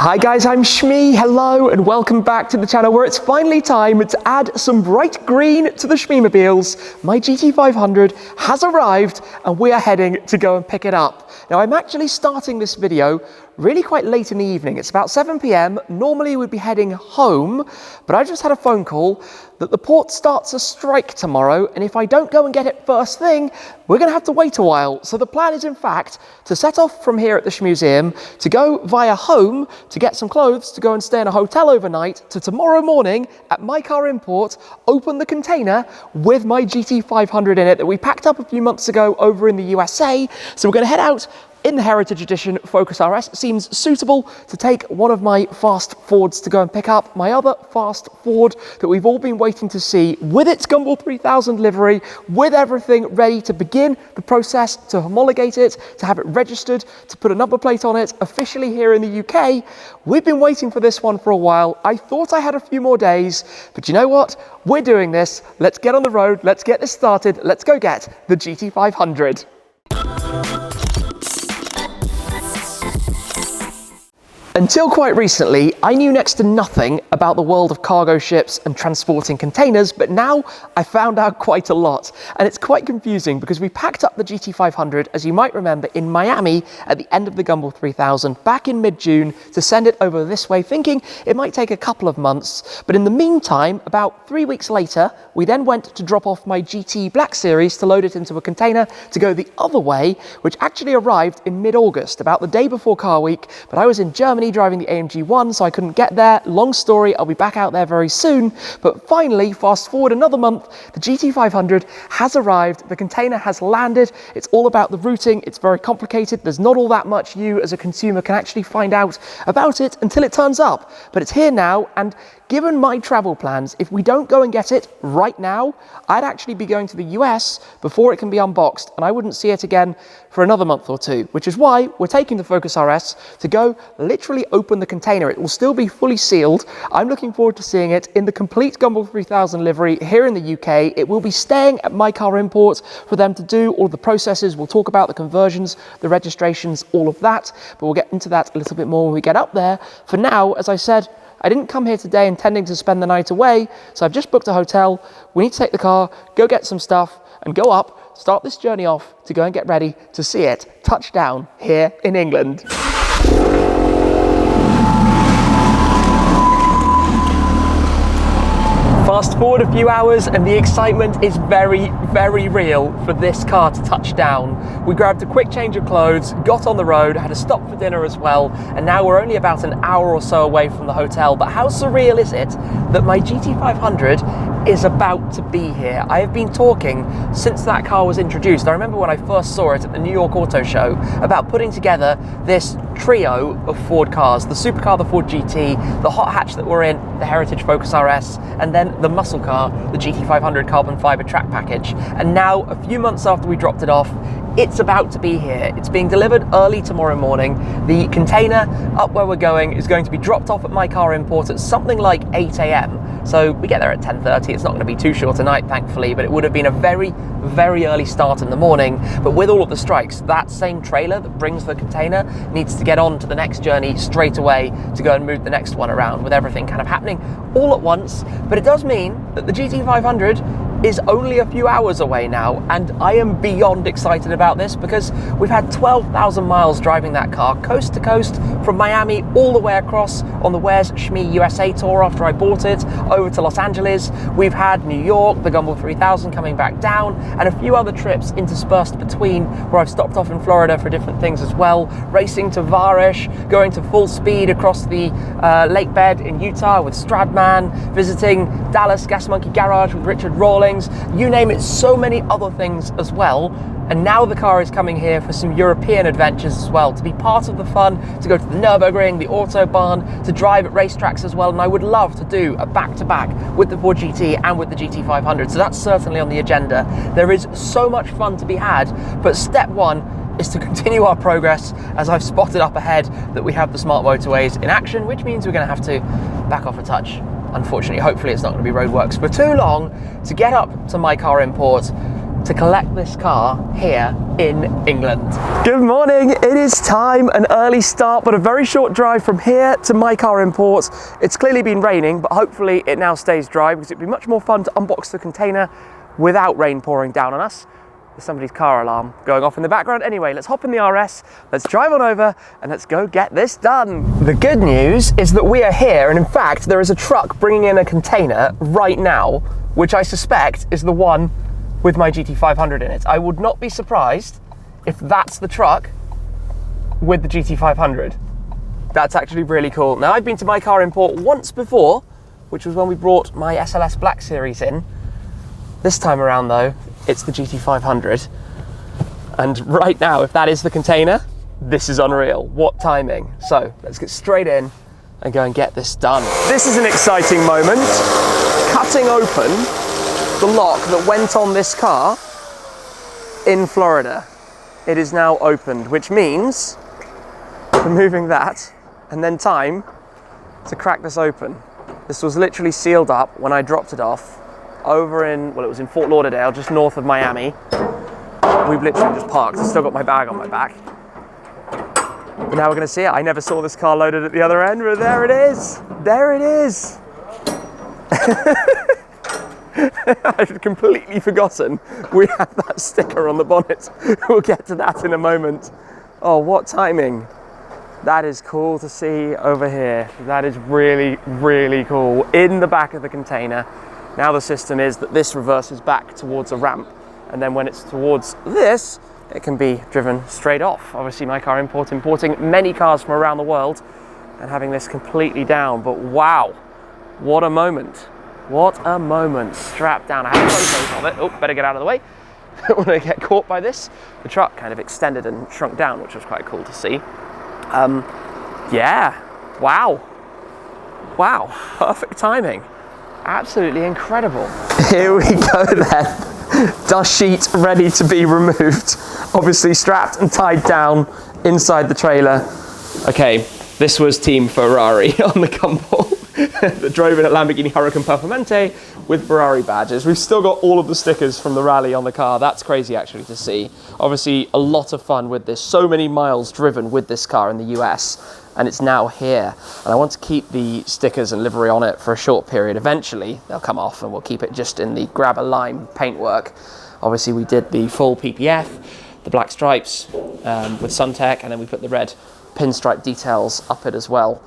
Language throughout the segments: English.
Hi guys, I'm Shmee, hello and welcome back to the channel where it's finally time to add some bright green to the Shmeemobiles. My GT500 has arrived and we are heading to go and pick it up. Now I'm actually starting this video really quite late in the evening. It's about 7 p.m. Normally we'd be heading home, but I just had a phone call that the port starts a strike tomorrow, and if I don't go and get it first thing, we're going to have to wait a while. So the plan is in fact to set off from here at the Shmuseum, to go via home, to get some clothes, to go and stay in a hotel overnight, to tomorrow morning at My Car Import, open the container with my GT500 in it that we packed up a few months ago over in the USA. So we're going to head out in the Heritage Edition Focus RS. It seems suitable to take one of my fast Fords to go and pick up my other fast Ford that we've all been waiting to see, with its Gumball 3000 livery, with everything ready to begin the process to homologate it, to have it registered, to put a number plate on it officially here in the UK. We've been waiting for this one for a while. I thought I had a few more days, but you know what? We're doing this. Let's get on the road. Let's get this started. Let's go get the GT500. Until quite recently, I knew next to nothing about the world of cargo ships and transporting containers, but now I found out quite a lot. And it's quite confusing because we packed up the GT500, as you might remember, in Miami at the end of the Gumball 3000 back in mid-June to send it over this way, thinking it might take a couple of months. But in the meantime, about 3 weeks later, we then went to drop off my GT Black Series to load it into a container to go the other way, which actually arrived in mid-August, about the day before Car Week, but I was in Germany driving the AMG 1, so I couldn't get there. Long story, I'll be back out there very soon. But finally, fast forward another month, the GT500 has arrived, the container has landed. It's all about the routing, it's very complicated. There's not all that much you as a consumer can actually find out about it until it turns up. But it's here now, and given my travel plans, if we don't go and get it right now, I'd actually be going to the US before it can be unboxed, and I wouldn't see it again for another month or two, which is why we're taking the Focus RS to go literally open the container. It will still be fully sealed. I'm looking forward to seeing it in the complete Gumball 3000 livery here in the UK. It will be staying at My Car Import for them to do all the processes. We'll talk about the conversions, the registrations, all of that, but we'll get into that a little bit more when we get up there. For now, as I said, I didn't come here today intending to spend the night away, so I've just booked a hotel. We need to take the car, go get some stuff, and go up, start this journey off to go and get ready to see it touch down here in England. Fast forward a few hours and the excitement is very, very real for this car to touch down. We grabbed a quick change of clothes, got on the road, had a stop for dinner as well, and now we're only about an hour or so away from the hotel. But how surreal is it that my GT500 is about to be here? I have been talking since that car was introduced. I remember when I first saw it at the New York Auto Show about putting together this trio of Ford cars, the supercar, the Ford GT, the hot hatch that we're in, the Heritage Focus RS, and then the muscle car, the GT500 carbon fiber track package. And now, a few months after we dropped it off, it's about to be here. It's being delivered early tomorrow morning. The container up where we're going is going to be dropped off at My Car Import at something like 8 a.m. So we get there at 10:30. It's not going to be too short a night, thankfully, but it would have been a very, very early start in the morning. But with all of the strikes, that same trailer that brings the container needs to get on to the next journey straight away to go and move the next one around, with everything kind of happening all at once. But it does mean that the GT500 is only a few hours away now, and I am beyond excited about this because we've had 12,000 miles driving that car coast to coast from Miami all the way across on the Where's Shmee USA tour after I bought it, over to Los Angeles. We've had New York, the Gumball 3000 coming back down, and a few other trips interspersed between where I've stopped off in Florida for different things as well, racing to Varish, going to full speed across the lake bed in Utah with Stradman, visiting Dallas Gas Monkey Garage with Richard Rawlings, you name it, so many other things as well. And now the car is coming here for some European adventures as well, to be part of the fun, to go to the Nürburgring, the Autobahn, to drive at racetracks as well. And I would love to do a back-to-back with the Ford GT and with the GT500. So that's certainly on the agenda. There is so much fun to be had, but step one is to continue our progress, as I've spotted up ahead that we have the smart motorways in action, which means we're going to have to back off a touch. Unfortunately, hopefully it's not going to be roadworks for too long to get up to My Car Import, to collect this car here in England. Good morning, it is time, an early start, but a very short drive from here to My Car Imports. It's clearly been raining, but hopefully it now stays dry because it'd be much more fun to unbox the container without rain pouring down on us. There's somebody's car alarm going off in the background. Anyway, let's hop in the RS, let's drive on over, and let's go get this done. The good news is that we are here, and in fact, there is a truck bringing in a container right now, which I suspect is the one with my GT500 in it. I would not be surprised if that's the truck with the GT500. That's actually really cool. Now, I've been to My Car Import once before, which was when we brought my SLS Black Series in. This time around though, it's the GT500. And right now, if that is the container, this is unreal. What timing. So let's get straight in and go and get this done. This is an exciting moment. Cutting open the lock that went on this car in Florida. It is now opened, which means removing that and then time to crack this open. This was literally sealed up when I dropped it off over in, well, it was in Fort Lauderdale, just north of Miami. We've literally just parked. I've still got my bag on my back. But now we're gonna see it. I never saw this car loaded at the other end, but there it is. There it is. I'd completely forgotten we have that sticker on the bonnet. We'll get to that in a moment. Oh, what timing. That is cool to see over here. That is really, really cool. In the back of the container. Now the system is that this reverses back towards a ramp, and then when it's towards this, it can be driven straight off. Obviously, My Car Import importing many cars from around the world and having this completely down, but wow, what a moment. What a moment. Strapped down. I have photos of it. Oh, better get out of the way. I don't want to get caught by this. The truck kind of extended and shrunk down, which was quite cool to see. Yeah, wow. Wow, perfect timing. Absolutely incredible. Here we go then. Dust sheet ready to be removed. Obviously strapped and tied down inside the trailer. Okay, this was Team Ferrari on the Gumball that drove in a Lamborghini Huracan Performante with Ferrari badges. We've still got all of the stickers from the rally on the car. That's crazy actually to see. Obviously a lot of fun with this. So many miles driven with this car in the US. And it's now here. And I want to keep the stickers and livery on it for a short period. Eventually, they'll come off and we'll keep it just in the grab a lime paintwork. Obviously, we did the full PPF, the black stripes with Suntech, and then we put the red pinstripe details up it as well.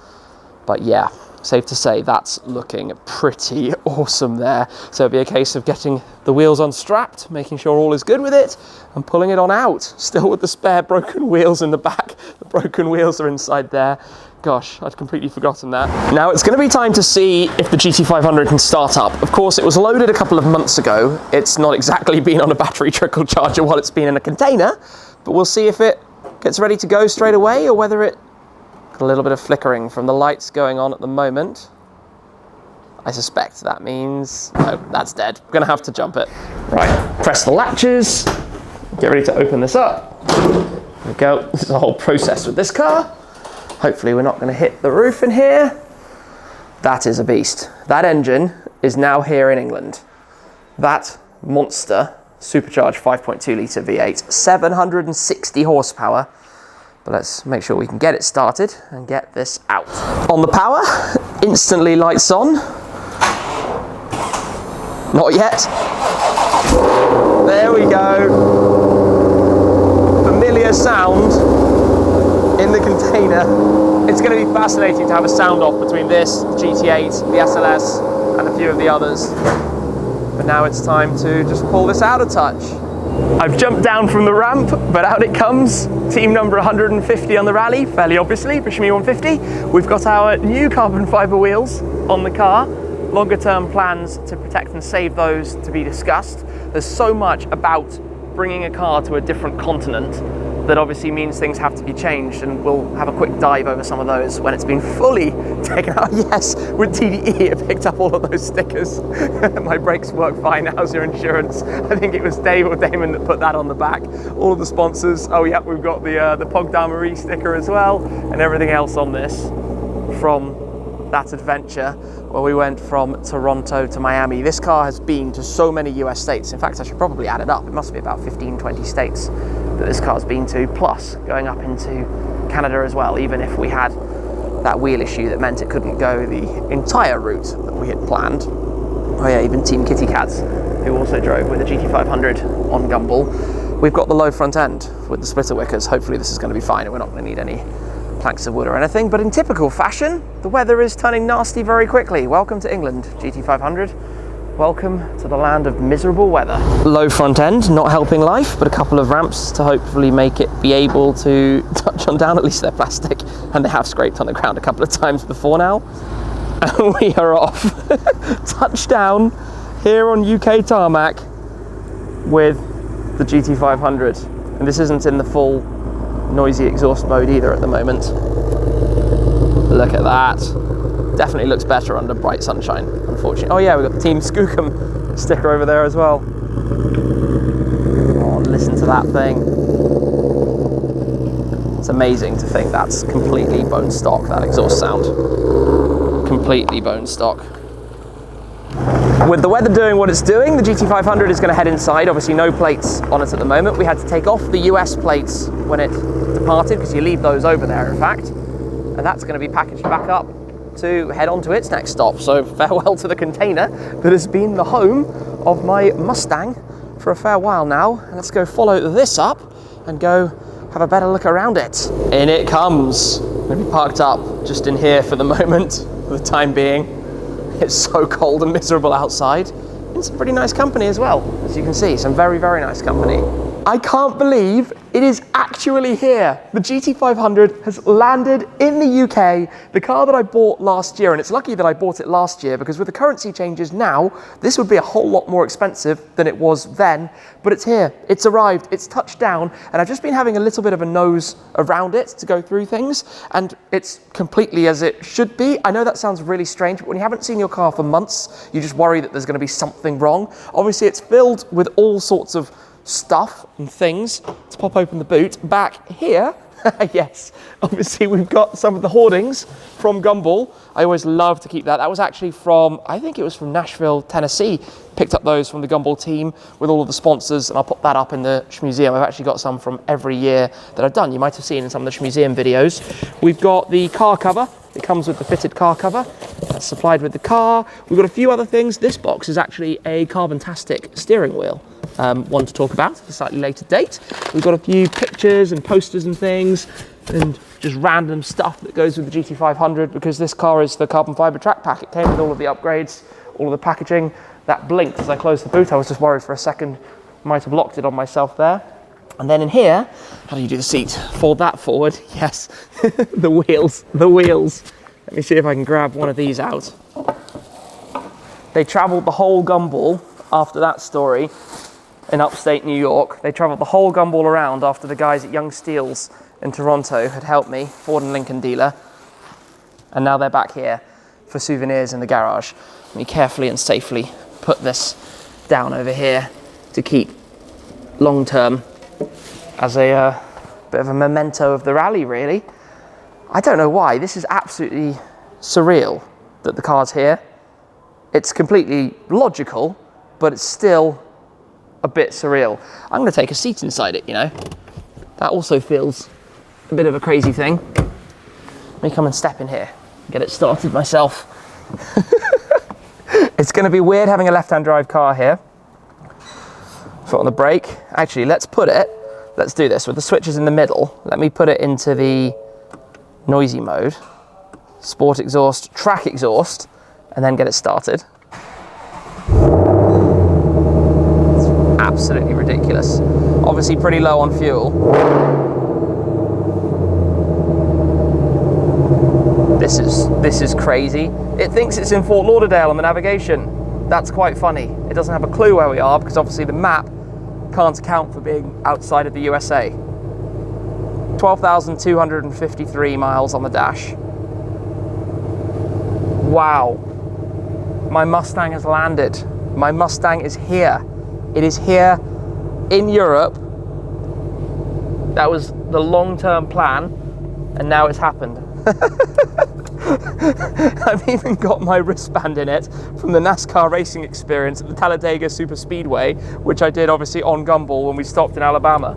But yeah, safe to say that's looking pretty awesome there. So it'll be a case of getting the wheels unstrapped, making sure all is good with it, and pulling it on out. Still with the spare broken wheels in the back. The broken wheels are inside there. Gosh, I'd completely forgotten that. Now it's going to be time to see if the GT500 can start up. Of course, it was loaded a couple of months ago. It's not exactly been on a battery trickle charger while it's been in a container, but we'll see if it gets ready to go straight away or whether it got a little bit of flickering from the lights going on at the moment. I suspect that means, no, that's dead. We're gonna have to jump it. Right, press the latches, get ready to open this up. There we go, this is a whole process with this car. Hopefully we're not gonna hit the roof in here. That is a beast. That engine is now here in England. That monster supercharged 5.2 litre V8, 760 horsepower. But let's make sure we can get it started and get this out. On the power, instantly lights on. Not yet. There we go. Familiar sound in the container. It's going to be fascinating to have a sound off between this, the GT8, the SLS, and a few of the others. But now it's time to just pull this out a touch. I've jumped down from the ramp, but out it comes. Team number 150 on the rally, fairly obviously, for Shmee 150. We've got our new carbon fiber wheels on the car. Longer term plans to protect and save those to be discussed. There's so much about bringing a car to a different continent that obviously means things have to be changed, and we'll have a quick dive over some of those when it's been fully taken out. Yes, with TDE it picked up all of those stickers. My brakes work fine, how's your insurance? I think it was Dave or Damon that put that on the back. All of the sponsors, oh yeah, we've got the Pog Marie sticker as well, and everything else on this from that adventure where we went from Toronto to Miami. This car has been to so many US states. In fact, I should probably add it up. It must be about 15, 20 states that this car's been to, plus going up into Canada as well, even if we had that wheel issue that meant it couldn't go the entire route that we had planned. Oh yeah, even Team Kitty Cats, who also drove with the GT500 on Gumball. We've got the low front end with the splitter wickers. Hopefully this is going to be fine and we're not going to need any planks of wood or anything, but in typical fashion, the weather is turning nasty very quickly. Welcome to England, GT500. Welcome to the land of miserable weather. Low front end, not helping life, but a couple of ramps to hopefully make it be able to touch on down. At least they're plastic, and they have scraped on the ground a couple of times before now. And we are off. Touchdown here on UK tarmac with the GT500. And this isn't in the full noisy exhaust mode either at the moment. Look at that. Definitely looks better under bright sunshine, unfortunately. Oh yeah, we've got the Team Skookum sticker over there as well. Oh, listen to that thing. It's amazing to think that's completely bone stock, that exhaust sound. Completely bone stock. With the weather doing what it's doing, the GT500 is going to head inside. Obviously no plates on it at the moment. We had to take off the US plates when it departed, because you leave those over there in fact, and that's going to be packaged back up to head on to its next stop. So farewell to the container that has been the home of my Mustang for a fair while now. And let's go follow this up and go have a better look around it. In it comes. I'm going to be parked up just in here for the moment, for the time being. It's so cold and miserable outside. In some pretty nice company as well, as you can see, some very, very nice company. I can't believe it is actually here. The GT500 has landed in the UK, the car that I bought last year, and it's lucky that I bought it last year because with the currency changes now, this would be a whole lot more expensive than it was then, but it's here, it's arrived, it's touched down, and I've just been having a little bit of a nose around it to go through things, and it's completely as it should be. I know that sounds really strange, but when you haven't seen your car for months, you just worry that there's going to be something wrong. Obviously, it's filled with all sorts of stuff and things. To pop open the boot, back here, yes, obviously we've got some of the hoardings from Gumball. I always love to keep that. That was actually from, I think it was from Nashville, Tennessee. Picked up those from the Gumball team with all of the sponsors, and I'll put that up in the Shmeemuseum. I've actually got some from every year that I've done. You might have seen in some of the Shmeemuseum videos. We've got the car cover. It comes with the fitted car cover. That's supplied with the car. We've got a few other things. This box is actually a Carbon-tastic steering wheel. One to talk about at a slightly later date. We've got a few pictures and posters and things, and just random stuff that goes with the GT500 because this car is the carbon fiber track pack. It came with all of the upgrades, all of the packaging. That blinked as I closed the boot. I was just worried for a second, might have locked it on myself there. And then in here, how do you do the seat? Fold that forward, yes. the wheels. Let me see if I can grab one of these out. They traveled the whole Gumball after that story in upstate New York. They traveled the whole Gumball around after the guys at Young Steels in Toronto had helped me, Ford and Lincoln dealer. And now they're back here for souvenirs in the garage. Let me carefully and safely put this down over here to keep long term as a bit of a memento of the rally, really. I don't know why. This is absolutely surreal that the car's here. It's completely logical, but it's still a bit surreal. I'm going to take a seat inside it, you know. That also feels a bit of a crazy thing. Let me come and step in here, get it started myself. It's going to be weird having a left-hand drive car here. Foot on the brake. Actually, let's do this with the switches in the middle. Let me put it into the noisy mode, sport exhaust, track exhaust, and then get it started. It's absolutely ridiculous. Obviously pretty low on fuel. This is crazy. It thinks it's in Fort Lauderdale on the navigation. That's quite funny. It doesn't have a clue where we are because obviously the map can't account for being outside of the USA. 12,253 miles on the dash. Wow. My Mustang has landed. My Mustang is here. It is here in Europe. That was the long-term plan, and now it's happened. I've even got my wristband in it from the NASCAR racing experience at the Talladega Super Speedway, which I did obviously on Gumball when we stopped in Alabama.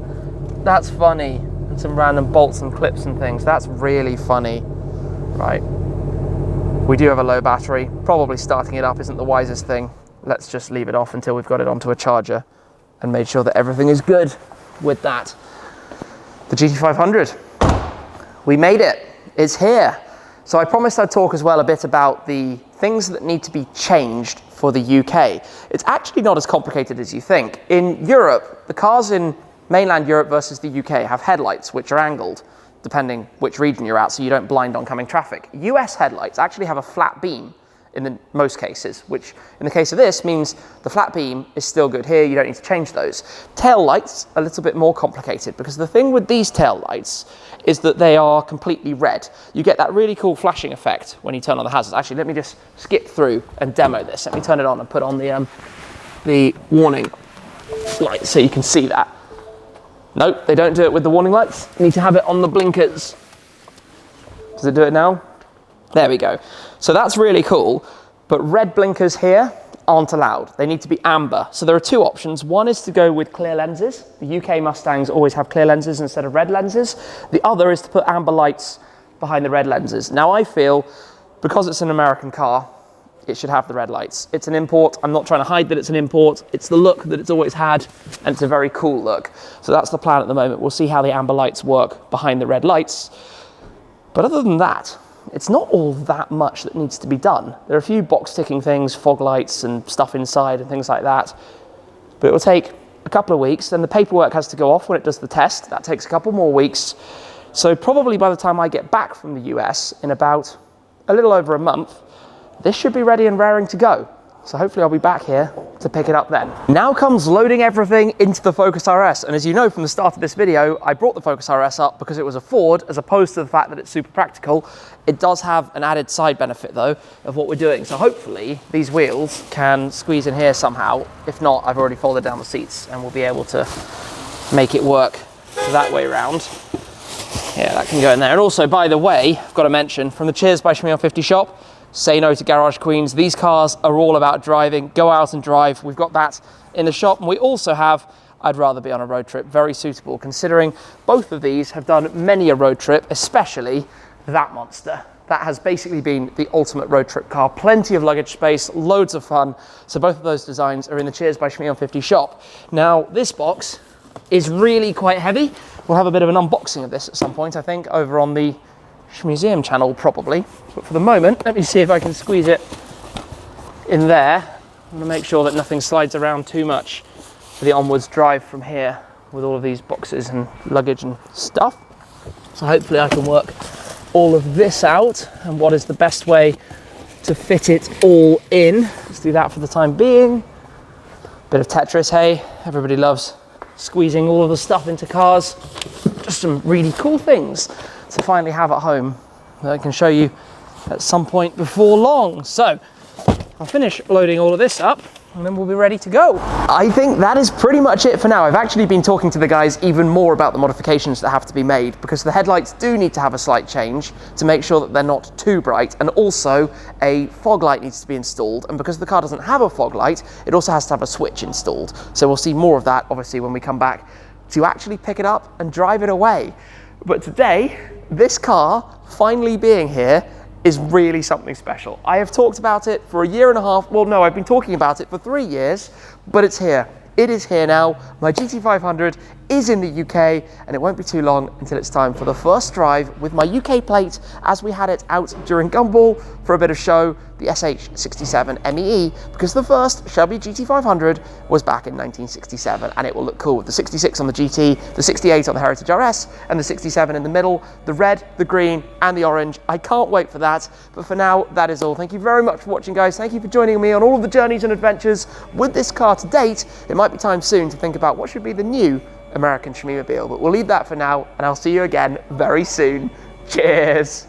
That's funny. And some random bolts and clips and things. That's really funny. Right. We do have a low battery. Probably starting it up isn't the wisest thing. Let's just leave it off until we've got it onto a charger and made sure that everything is good with that. The GT500. We made it. It's here. So I promised I'd talk as well a bit about the things that need to be changed for the UK. It's actually not as complicated as you think. In Europe, the cars in mainland Europe versus the UK have headlights which are angled, depending which region you're at, so you don't blind oncoming traffic. US headlights actually have a flat beam in most cases, which in the case of this means the flat beam is still good here, you don't need to change those. Tail lights, a little bit more complicated, because the thing with these tail lights is that they are completely red. You get that really cool flashing effect when you turn on the hazards. Actually, let me just skip through and demo this. Let me turn it on and put on the warning light so you can see that. Nope, they don't do it with the warning lights. You need to have it on the blinkers. Does it do it now? There we go. So that's really cool, but red blinkers here aren't allowed. They need to be amber. So there are two options. One is to go with clear lenses. The UK Mustangs always have clear lenses instead of red lenses. The other is to put amber lights behind the red lenses. Now I feel, because it's an American car, it should have the red lights. It's an import. I'm not trying to hide that it's an import. It's the look that it's always had, and it's a very cool look. So that's the plan at the moment. We'll see how the amber lights work behind the red lights. But other than that, it's not all that much that needs to be done. There are a few box ticking things, fog lights and stuff inside and things like that. But it will take a couple of weeks. Then the paperwork has to go off when it does the test. That takes a couple more weeks. So probably by the time I get back from the US in about a little over a month, this should be ready and raring to go. So hopefully I'll be back here to pick it up then. Now comes loading everything into the Focus RS. And as you know from the start of this video, I brought the Focus RS up because it was a Ford, as opposed to the fact that it's super practical. It does have an added side benefit though of what we're doing. So hopefully these wheels can squeeze in here somehow. If not, I've already folded down the seats and we'll be able to make it work that way around. Yeah, that can go in there. And also, by the way, I've got to mention, from the Cheers by Shmee on 50 shop, say no to garage queens. These cars are all about driving. Go out and drive. We've got that in the shop. And we also have I'd rather be on a road trip. Very suitable, considering both of these have done many a road trip, especially that monster. That has basically been the ultimate road trip car. Plenty of luggage space, loads of fun. So both of those designs are in the Cheers by Shmee on 50 shop. Now, this box is really quite heavy. We'll have a bit of an unboxing of this at some point, I think, over on the Museum channel probably. But for the moment, let me see if I can squeeze it in there. I'm gonna make sure that nothing slides around too much for the onwards drive from here with all of these boxes and luggage and stuff. So hopefully I can work all of this out and what is the best way to fit it all in. Let's do that for the time being. Bit of Tetris, hey? Everybody loves squeezing all of the stuff into cars. Just some really cool things to finally have at home that I can show you at some point before long. So I'll finish loading all of this up and then we'll be ready to go. I think that is pretty much it for now. I've actually been talking to the guys even more about the modifications that have to be made, because the headlights do need to have a slight change to make sure that they're not too bright, and also a fog light needs to be installed, and because the car doesn't have a fog light, it also has to have a switch installed. So we'll see more of that obviously when we come back to actually pick it up and drive it away. But today, this car finally being here is really something special. I have talked about it for a year and a half. Well, no, I've been talking about it for 3 years, but it's here. It is here now. My GT500 is in the UK, and it won't be too long until it's time for the first drive with my UK plate, as we had it out during Gumball for a bit of show, the SH67 MEE, because the first Shelby GT500 was back in 1967, and it will look cool with the 66 on the GT, the 68 on the Heritage RS, and the 67 in the middle, the red, the green, and the orange. I can't wait for that, but for now, that is all. Thank you very much for watching, guys. Thank you for joining me on all of the journeys and adventures with this car to date. It might be time soon to think about what should be the new American Shmeemobile, but we'll leave that for now, and I'll see you again very soon. Cheers!